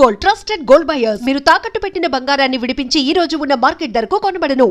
Gold, trusted gold buyers. మీరు తాకట్టు పెట్టిన బంగారాన్ని విడిపించి ఈ రోజు ఉన్న మార్కెట్ ధరకు కొనబడను.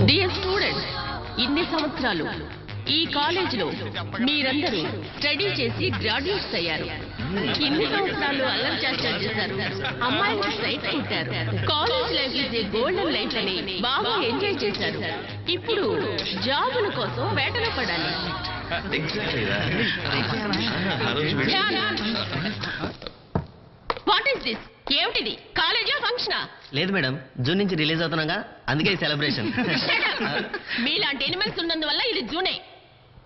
డియర్ స్టూడెంట్స్, ఇన్ని సంవత్సరాలు ఈ కాలేజీలో మీరందరూ స్టడీ చేసి గ్రాడ్యుయేట్స్ అయ్యారు. ఇన్ని సంవత్సరాలు అల్లరి చేశారు, అమ్మాయిలు సైట్ కొట్టారు. College life is a golden life అని బాగా ఎంజాయ్ చేశారు. ఇప్పుడు జాబుల కోసం వేటలో పడాలి. What is this? ఏమిటిది? కాలేజా ఫంక్షనా? లేదు మేడం, జూన్ నుంచి రిలీజ్ అవుతున్నాగా, అందుకే సెలబ్రేషన్. మీలాంటి ఎనిమల్స్ ఉన్నందువల్ల ఇది జూనే.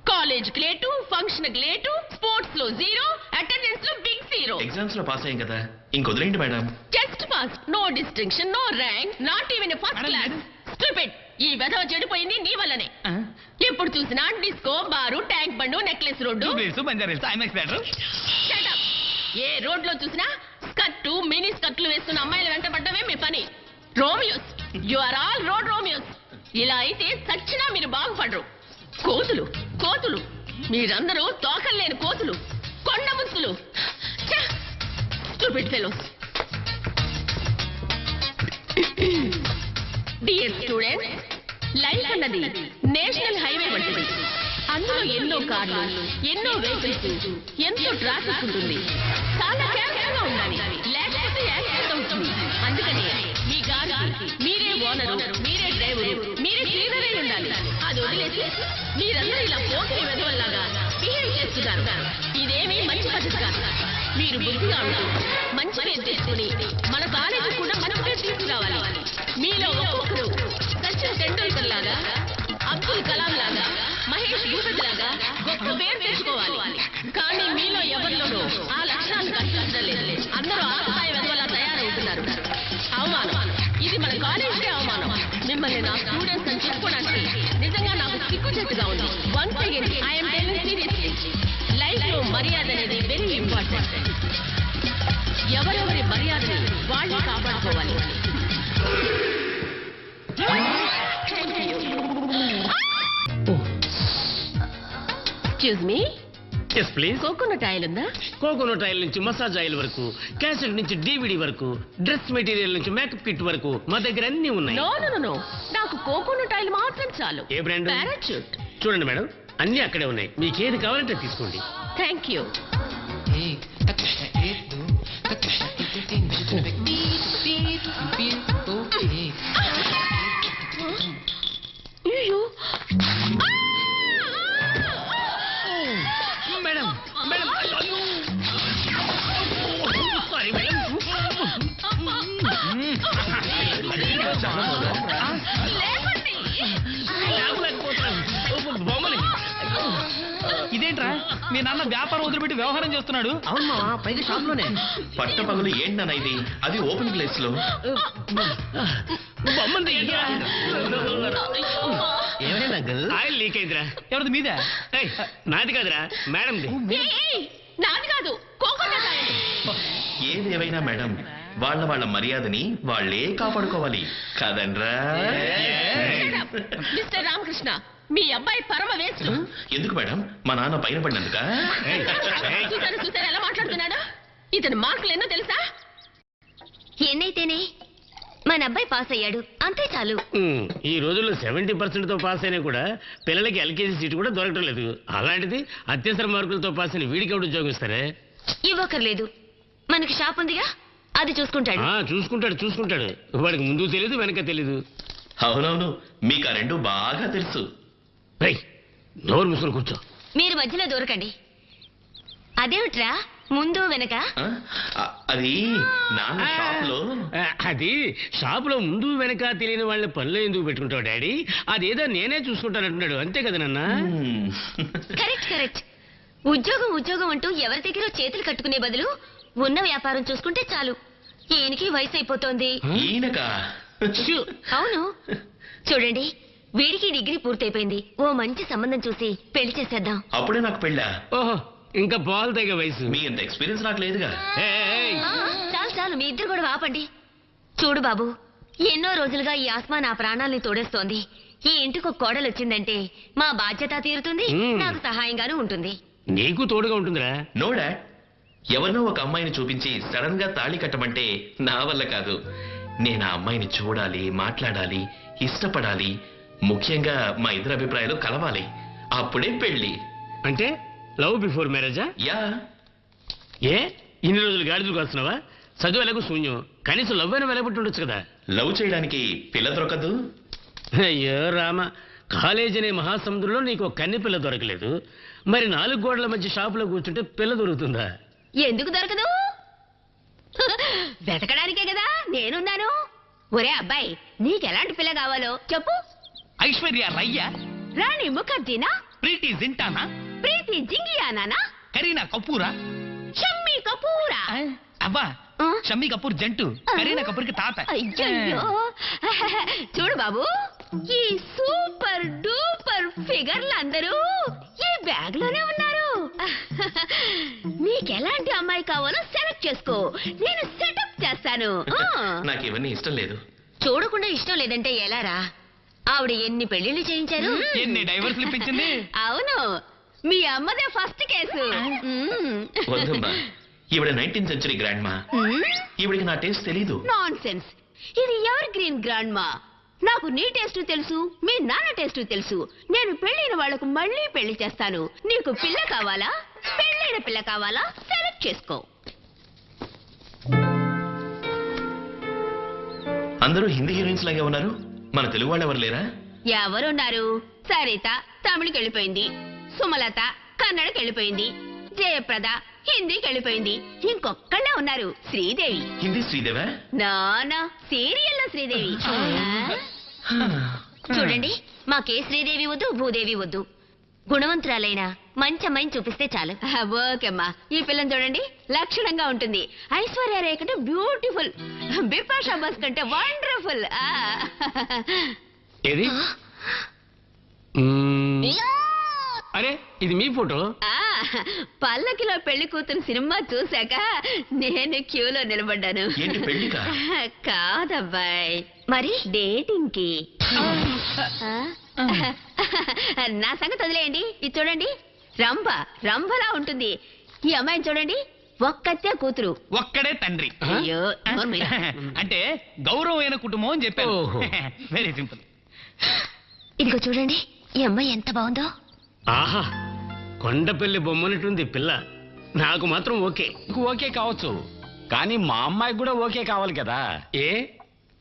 College late, function late, sports లో 0, అటెండెన్స్ లో బిగ్ 0. ఎగ్జామ్స్ లో పాస్ అయ్యాం కదా, ఇంకొదిలేండి madam. Just pass, no distinction, no rank, not even first class. Stupid. ఈ వెధవ చెడిపోయింది నీ వల్లనే. ఎప్పుడు చూసినా disco, bar, tank bund, necklace road. ఏ రోడ్ లో చూసినా స్కర్టు, మినీ స్కర్ట్లు వేస్తున్న అమ్మాయిల వెంట పడ్డమే మీ పని. Romeos, you are all road Romeos. ఇలా అయితే సచ్చినా మీరు బాగుపడరు. కోతులు కోతులు, మీరందరూ తోకల్లేని కోతులు, కొండ ముచ్చులు. Stupid fellows. Dear students, life అన్నది నేషనల్ హైవే వంటిది. అందులో ఎన్నో కార్లు, ఎన్నో వెహికల్స్, ఎంతో ట్రాఫిక్ ఉంటుంది. చాలా కేర్ఫుల్గా ఉండాలి, లేకపోతే యాక్సిడెంట్ అవుతుంది. అందుకని మీ గారికి మీరే ఓనరు, మీరే డ్రైవరు, మీరే లీడరే ఉండాలి. అది వదిలేసి మీరందరూ ఇలా పోకిరి వెధవల్లాగా బిహేవ్ చేస్తున్నారు. ఇదేమీ మంచి పద్ధతి కాదు. మీరు బుద్ధిగా ఉంటూ మంచి పేరు తెచ్చుకుని మన కాలేజీ కూడా మంచి పేరు తీసుకురావాలి. మీలో ఒక్కొక్కరు సచిన్ టెండూల్కర్ లాగా, అబ్దుల్ కలాం లాగా, మహేష్ భూపతి లాగా గొప్ప పేరు తెచ్చుకోవాలి. కానీ మీలో ఎవరిలోనూ ఆ లక్షణాలు కనిపించడం లేదు. అందరూ ఆకతాయి వెధవలా తయారవుతున్నారు. అవమానం. ఇది మన కాలేజీకే అవమానం. మిమ్మల్ని నా స్టూడెంట్స్ అని చెప్పుకోవడానికి నిజంగా నాకు సిగ్గుచేటుగా ఉంది. Once again I'm telling seriously, life లో మర్యాద అనేది వెరీ ఇంపార్టెంట్. ఎవరెవరి మర్యాదని వాళ్ళే కాపాడుకోవాలి. Excuse me. Yes please. Coconut oil ఉందా? కోకోనట్ ఆయిల్ నుంచి మసాజ్ ఆయిల్ వరకు, క్యాసెట్ నుంచి DVD వరకు, డ్రెస్ మెటీరియల్ నుంచి మేకప్ కిట్ వరకు మా దగ్గర అన్ని ఉన్నాయి. నో నో నో, నాకు కోకోనట్ ఆయిల్ మాత్రం చాలు. ఏ బ్రాండ్? పారాచూట్. చూడండి మేడం, అన్ని అక్కడే ఉన్నాయి, మీకు ఏది కావాలంటే తీసుకోండి. Thank you. అయ్యో మేడం, మేడం, సారీ మేడం. లేవండి. బొమ్మని ఇదేంట్రా మీ నాన్న వ్యాపారం వదిలిపెట్టి వ్యవహారం చేస్తున్నాడు? అవును మావా, పైగా షాప్ లోనే. పట్టపగలు ఏంటన్నా ఇది, అది ఓపెన్ ప్లేస్ లో. బొమ్మని ఏమైనా ఆయిల్ లీక్ అయిందిరా. ఎవరిది మీదే? ఏయ్, నాది కాదురా, మేడంది. ఏయ్, నాది కాదు, కోకోనట్ ఆయిల్. ఏదేవైనా మేడం, వాళ్ళ మర్యాదని వాళ్ళే కాపాడుకోవాలి కాదనరా? మిస్టర్ రామకృష్ణ, మీ అబ్బాయి పరమ వేస్ట్. ఎందుకు మేడం, మా నాన్న పైన పడినందుక? చూసారు ఎలా మాట్లాడుతున్నాడు. ఇతని మార్కులు ఎన్నో తెలుసా? ఎన్నైతేనే మన అబ్బాయి పాస్ అయ్యాడు, అంతే చాలు. ఈ రోజుల్లో 70% తో పాస్ అయినా కూడా పిల్లలకి ఎల్కేజీ సీట్ కూడా దొరకడం లేదు. అలాంటిది అత్యవసర మార్కులతో పాస్ అయిన వీడికి ఎవడు ఉద్యోగం ఇస్తారే? ఇవ్వకర్లేదు, మనకి షాప్ ఉందిగా, అది చూసుకుంటాడు. చూసుకుంటాడు. వాడికి ముందు తెలీదు, వెనక తెలీదు. అవునవును, మీకు ఆ రెండు బాగా తెలుసు. నోరు మూసుకొని కూర్చో. మీరు మధ్యలో దూరకండి. అదేమిట్రా ముందు వెనక? అది నాన్న షాప్ లో. అది షాపులో ముందు వెనక తెలియని వాళ్ళ పనిలో ఎందుకు పెట్టుకుంటావు డాడీ? అదేదో నేనే చూసుకుంటానంటున్నాడు, అంతే కదా నాన్న? కరెక్ట్. ఉద్యోగం అంటూ ఎవరి దగ్గర చేతులు కట్టుకునే బదులు ఉన్న వ్యాపారం చూసుకుంటే చాలు. ఈయనకి వయసు అయిపోతోంది. ఈయనక? అవును, చూడండి, వీడికి డిగ్రీ పూర్తయిపోయింది. ఓ మంచి సంబంధం చూసి పెళ్లి చేసేద్దాం. అప్పుడే నాకు పెళ్ళా? ఓహో, ఇంకా పాలు తగ్గ వయసు. మీ అంత ఎక్స్పీరియన్స్ నాకు లేదుగా. చాలు, మీ ఇద్దరు కూడా ఆపండి. చూడు బాబు, ఎన్నో రోజులుగా ఈ ఆస్మా నా ప్రాణాల్ని తోడేస్తోంది. ఈ ఇంటికి ఒక కోడలు వచ్చిందంటే మా బాధ్యత తీరుతుంది, నాకు సహాయంగానూ ఉంటుంది. నీకు తోడుగా ఉంటుందిరా. నో డాడ్, ఎవరినో ఒక అమ్మాయిని చూపించి సడన్ గా తాళి కట్టమంటే నా వల్ల కాదు. నేను ఆ అమ్మాయిని చూడాలి, మాట్లాడాలి, ఇష్టపడాలి. ముఖ్యంగా మా ఇద్దరు అభిప్రాయాలు కలవాలి. అప్పుడే పెళ్లి. అంటే లవ్ బిఫోర్ మ్యారేజా? యా. ఏ ఇన్ని రోజులు గాడిదలు కాస్తున్నావా? చదువు ఎలాగో శూన్యం, కనీసం లవ్ అయినా వెలబట్టి ఉండొచ్చు కదా. లవ్ చేయడానికి పిల్ల దొరకదు. అయ్యో రామ, కాలేజ్ అనే మహాసముద్రంలో నీకు ఒక కన్ని పిల్ల దొరకలేదు, మరి 4 గోడల మధ్య షాపులో కూర్చుంటే పిల్ల దొరుకుతుందా? ఎందుకు దొరకదు? వెతకడానికే కదా నేనున్నాను. ఒరే అబ్బాయి, నీకెలాంటి పిల్ల కావాలో చెప్పు. ఐశ్వర్య రయ్య, రాణి ముఖర్జీనా, ప్రీతి జింటానా, ప్రీతి జింగియానా, కరీనా కపూరా, షమ్మీ కపూరా. అవ్వా, ఆ? షమ్మీ కపూర్ జంటు, కరీనా కపూర్ కి తాత. అయ్యయ్యో, చూడు బాబు, ఈ సూపర్ డూపర్ ఫిగర్లు అందరూ ఈ బ్యాగ్ లోనే ఉన్నారు. నీకెలాంటి అమ్మాయి కావాలో సెలెక్ట్ చేసుకో, నేను సెటప్ చేస్తాను. నాకు ఇవన్నీ ఇష్టం లేదు. చూడకుండా ఇష్టం లేదంటే ఎలారా? ఆవిడ ఎన్ని పెళ్లిళ్ళు చేయించారు, ఎన్ని డైవర్స్ ఇప్పించింది. అవును, మీ అమ్మదే ఫస్ట్ కేసు. వద్దమ్మా, ఈవిడ 19th century గ్రాండ్ మా. ఈవిడికి నా టేస్ట్ తెలీదు. నాన్ సెన్స్, ఇది ఎవర్ గ్రీన్ గ్రాండ్ మా. నాకు నీ టేస్ట్ తెలుసు, మీ నాన్న టేస్ట్ తెలుసు. నేను పెళ్ళైన వాళ్లకు మళ్ళీ పెళ్లి చేస్తాను. నీకు పిల్ల కావాలా, పెళ్ళైన పిల్ల కావాలా, సెలెక్ట్ చేసుకో. అందరూ హిందీ హీరోయిన్స్ లాగే ఉన్నారు, మన తెలుగు వాళ్ళు ఎవరు లేరా? ఎవరున్నారు? సరిత తమిళకి వెళ్ళిపోయింది, సుమలత కన్నడకి వెళ్ళిపోయింది, జయప్రద హిందీకి వెళ్ళిపోయింది. ఇంకొక్కళ్ళే ఉన్నారు, శ్రీదేవి. హిందీ శ్రీదేవా? నానా సీరియల్లో శ్రీదేవి. చూడండి, మాకే శ్రీదేవి వద్దు, భూదేవి వద్దు. గుణవంతురాలైన మంచి అమ్మాయిని చూపిస్తే చాలు. ఓకేమ్మా, ఈ పిల్లని చూడండి, లక్షణంగా ఉంటుంది. ఐశ్వర్య రేయ్ కంటే బ్యూటిఫుల్, బిపాషా బస్ కంటే వండర్ఫుల్. ఏది? అరే, ఇది మీ ఫోటో? పల్లకిలో పెళ్లి కూతురు సినిమా చూశాక నేను క్యూలో నిలబడ్డాను. ఏంటి పెళ్లికా? కాదబ్బాయి, మరి డేటింగ్ కి. నా సంగతి వదిలేయండి, ఇది చూడండి, రంభలా ఉంటుంది. ఈ అమ్మాయిని చూడండి, ఒక్కతే కూతురు, ఒక్కడే తండ్రి. అయ్యో, నోరు మూయి. అంటే గౌరవమైన కుటుంబం అని చెప్పారు. ఓహో. Very simple. ఇదిగో చూడండి, ఈ అమ్మాయి ఎంత బాగుందో. ఆహా, కొండపల్లి బొమ్మనట్టుంది పిల్ల. నాకు మాత్రం ఓకే. ఓకే కావచ్చు, కానీ మా అమ్మాయికి కూడా ఓకే కావాలి కదా. ఏ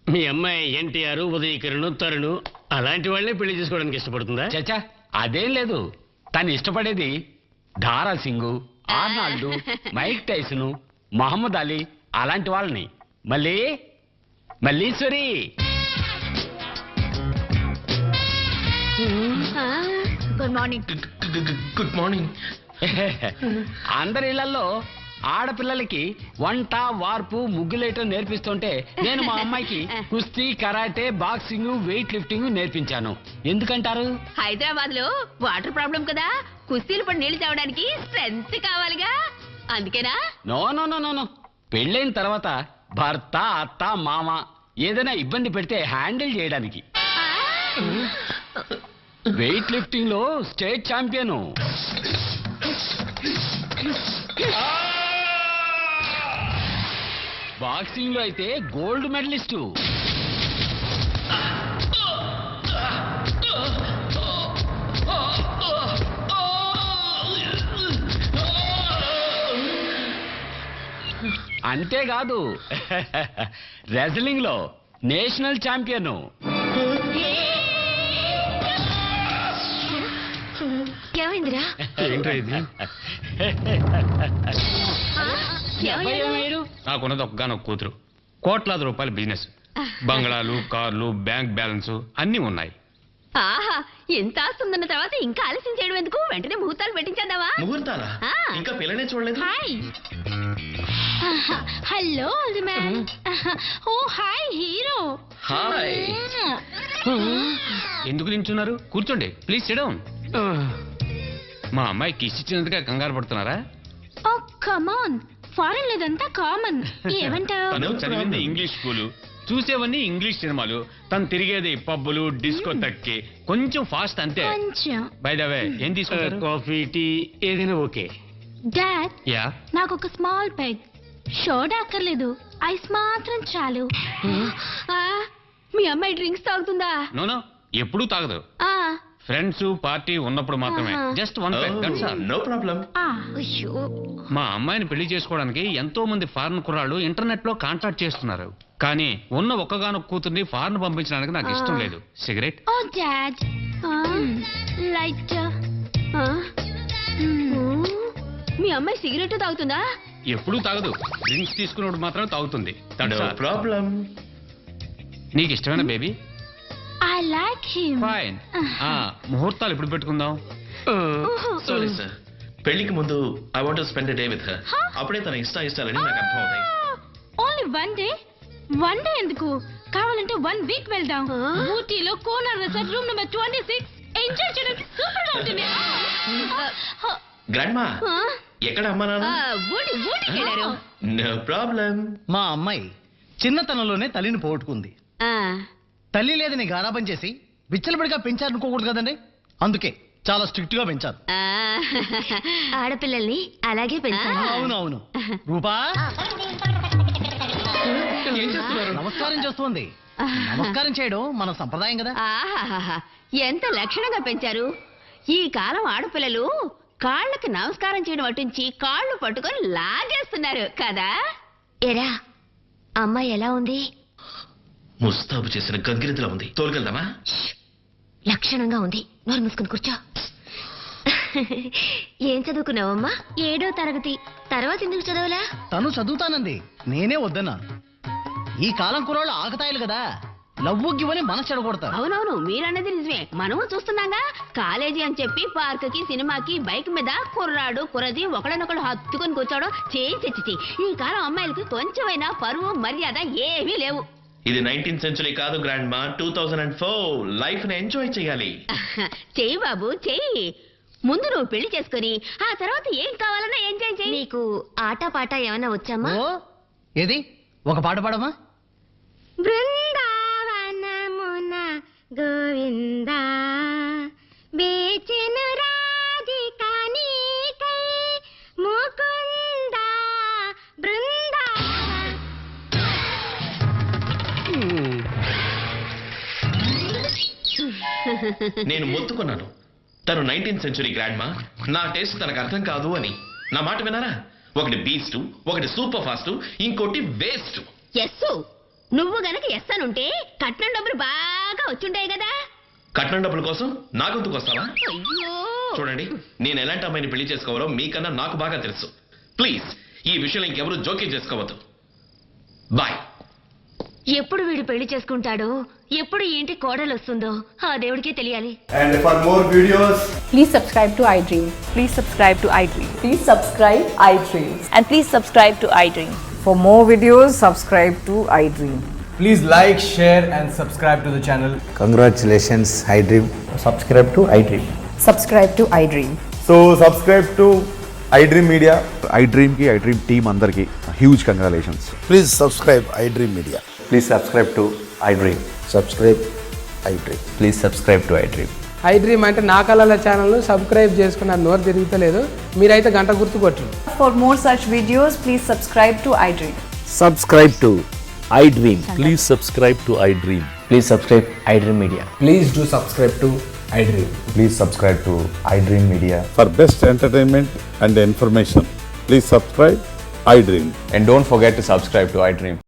మీ అమ్మాయి ఎన్టీఆర్, ఉదయకిరణ్, తరుణ్ అలాంటి వాళ్ళే పెళ్లి చేసుకోవడానికి ఇష్టపడుతుందా? చచ్చా, అదేం లేదు. తను ఇష్టపడేది Dara Singh, Arnold, Mike Tyson, Muhammad Ali అలాంటి వాళ్ళని. Malleswari good morning. Good morning. అందరి ఇళ్లలో ఆడపిల్లలకి వంట వార్పు ముగ్గులేయటం నేర్పిస్తుంటే నేను మా అమ్మాయికి కుస్తీ కరాటే బాక్సింగ్ వెయిట్ లిఫ్టింగ్ నేర్పించాను. ఎందుకంటారు? హైదరాబాద్ లో వాటర్ ప్రాబ్లం కదా, కుస్తీలు పడి నీళ్లు తాగడానికి స్ట్రెంత్ కావాలిగా, అందుకేనా? No no no no no. పెళ్ళైన తర్వాత భర్త అత్త మామ ఏదైనా ఇబ్బంది పెడితే హ్యాండిల్ చేయడానికి. వెయిట్ లిఫ్టింగ్ లో స్టేట్ ఛాంపియన్, బాక్సింగ్ లో అయితే గోల్డ్ మెడలిస్టు. అంతేకాదు రెజ్లింగ్ లో నేషనల్ ఛాంపియన్. ఏమైందిరా? నాకున్నది ఒక్కగానొక్క కూతురు, కోట్లాది రూపాయల బిజినెస్, బంగ్లాలు, కార్లు, బ్యాంక్ బ్యాలెన్స్ అన్నీ ఉన్నాయి. ఆహా, ఎంత ఆస్తుందన్న తర్వాత ఇంకా ఆలస్యం చేయడం ఎందుకు? వెంటనే ముహూర్తాలు పెట్టించేద్దామా? ముహూర్తాలా? ఇంకా పిల్లనే చూడలేదు. Hi. Hello old man. Oh hi hero. Hi. ఎందుకు నించున్నారు? కూర్చోండి ప్లీజ్, సిట్ డౌన్. మా అమ్మాయి కిస్ ఇచ్చినందుకే కంగారు పడుతున్నారా? Oh come on, foreign లేదంతా common. ఏమంటావు? తను చదివింది ఇంగ్లీష్ స్కూలు, చూసేవన్నీ ఇంగ్లీష్ సినిమాలు, తను తిరిగేది పబ్బులు డిస్కో తక్కి, కొంచెం ఫాస్ట్ అంతే. కొంచెం. బై ద వే ఏం తీసుకుంటారు? కాఫీ టీ ఏదైనా ఓకే. డాడ్, యా, నాకు ఒక స్మాల్ పెగ్, షోడా అక్కర్లేదు, ఐస్ మాత్రం చాలు. మీ అమ్మాయి డ్రింక్స్ తాగుతుందా? నో ఎప్పుడూ తాగదు. ఫ్రెండ్స్ పార్టీ ఉన్నప్పుడు మాత్రమే. Just one peg, that's all. No problem. మా అమ్మాయిని పెళ్లి చేసుకోవడానికి ఎంతో మంది ఫారెన్ కుర్రాళ్ళు ఇంటర్నెట్ లో కాంటాక్ట్ చేస్తున్నారు, కానీ ఉన్న ఒక్కగానొక్క కూతుర్ని ఫారెన్ పంపించడానికి నాకు ఇష్టం లేదు. సిగరెట్? Oh dad, light. మీ అమ్మాయి సిగరెట్ తాగుతుందా? ఎప్పుడూ తాగదు, డ్రింక్స్ తీసుకున్నప్పుడు మాత్రం తాగుతుంది. No problem. నీకు ఇష్టమైన baby? I like him. Fine. ముహూర్తాలు ఎప్పుడు పెట్టుకుందాం? సారీ సార్, పెళ్లికి ముందు I want to spend day with her. అప్పుడే తన ఇష్టాలని నాకు అర్థం అవుతాయి. Only one day? One day ఎందుకు? కావాలంటే 1 వీక్ వెళ్దాం. ఊటీలో corner resort room number 26 enjoy చేయడం సూపర్ గా ఉంటుంది. గ్రాండ్ మా, ఎక్కడ అమ్మా నాన్న? ఊటీకి వెళ్ళారు. No problem. మా అమ్మాయి చిన్నతనంలోనే తల్లిని పోగొట్టుకుంది. తల్లి లేదని గారాబం చేసి విచ్చలబడిగా పెంచారనుకోకూడదు కదండి, అందుకే చాలా స్ట్రిక్ట్ గా పెంచారు. ఆడపిల్లల్ని అలాగే పెంచాలి. అవునవును. రూపా నమస్కారం చేస్తుంది. నమస్కారం చేయడం మన సంప్రదాయం కదా. ఆహాహాహా, ఎంత లక్షణంగా పెంచారు. ఈ కాలం ఆడపిల్లలు కాళ్ళకి నమస్కారం చేయడం అటుంచి కాళ్ళు పట్టుకొని లాగేస్తున్నారు కదా. ఎరా, అమ్మాయి ఎలా ఉంది? ముస్తాబు చేసిన గంగిరెద్దులా ఉంది. తోలుకెళ్దామా? లక్షణంగా ఉంది. నోరు మూసుకుని కూర్చో. ఏం చదువుకున్నావమ్మా? 7వ తరగతి. తర్వాత ఎందుకు చదవలా? తను చదువుతానంది, నేనే వద్దన్నా. ఈ కాలం కుర్రాళ్ళు ఆకతాయిలు కదా, లవ్వు గివ్వని మనసు చెడగొడతారు. అవునవును, మీరన్నది నిజమే. మనము చూస్తున్నాగా, కాలేజీ అని చెప్పి పార్కుకి సినిమాకి బైక్ మీద కుర్రాడు కుర్రది ఒకడనొకడు హత్తుకుని కూర్చోవడం చేయించి. ఈ కాలం అమ్మాయిలకి కొంచెమైనా పరువు మర్యాద ఏమీ లేవు. ఇది 19th సెంచురీ కాదు గ్రాండ్ మా, 2004. లైఫ్ ని ఎంజాయ్ చేయాలి. చెయ్యి బాబు చెయ్యి. ముందు నువ్వు పెళ్లి చేసుకుని ఆ తర్వాత ఏం కావాలన్నా ఎంజాయ్ చెయ్యి. నీకు ఆట పాట ఏమైనా వచ్చామా? ఓ, ఏది ఒక పాట పాడమా? బృందావనమున గోవిందా వేచెను రాధిక నీకై ముకుందా బృందావన. నేను మొత్తుకున్నాను, తను 19th సెంచురీ గ్రాండ్ మా, నా టేస్ట్ తనకు అర్థం కాదు అని. నా మాట వినారా? ఒకటి బీస్ట్, ఒకటి సూపర్ ఫాస్ట్, ఇంకోటి వేస్ట్. ఎస్సు, నువ్వు గనక ఎస్ అనుంటే కట్నం డబ్బులు బాగా వచ్చుంటాయి కదా. కట్నం డబ్బుల కోసం నా గొంతుకు వస్తావా? అయ్యో, చూడండి, నేను ఎలాంటి అమ్మాయిని పెళ్లి చేసుకోవాలో మీకన్నా నాకు బాగా తెలుసు. ప్లీజ్ ఈ విషయంలో ఇంకెవరూ జోక్యం చేసుకోవద్దు. బాయ్. ఎప్పుడు వీడు పెళ్లి చేసుకుంటాడో, ఎప్పుడు ఈ ఇంటి కోడలు వస్తుందో ఆ దేవుడికే తెలియాలి. And for more videos, Please subscribe to iDream. Please subscribe to iDream. Please subscribe iDream. And please subscribe to iDream. For more videos, subscribe to iDream. please like, share and subscribe to the channel. Congratulations, iDream. Subscribe to iDream. Subscribe to iDream. So subscribe to iDream Media. iDream ki iDream team andarki huge congratulations. Please subscribe iDream Media. Please subscribe to iDream. Subscribe iDream. Please subscribe to iDream. iDream అంటే నా కళల ఛానల్ను subscribe చేసుకున్న నోరు తిరుగుతలేదు. మీరైతే గంట గుర్తు కొట్టండి. For more such videos, please subscribe to iDream. Subscribe to iDream. Please subscribe to iDream. Please subscribe iDream Media. Please do subscribe to iDream. Please subscribe to iDream Media. For best entertainment and information, please subscribe iDream. And don't forget to subscribe to iDream.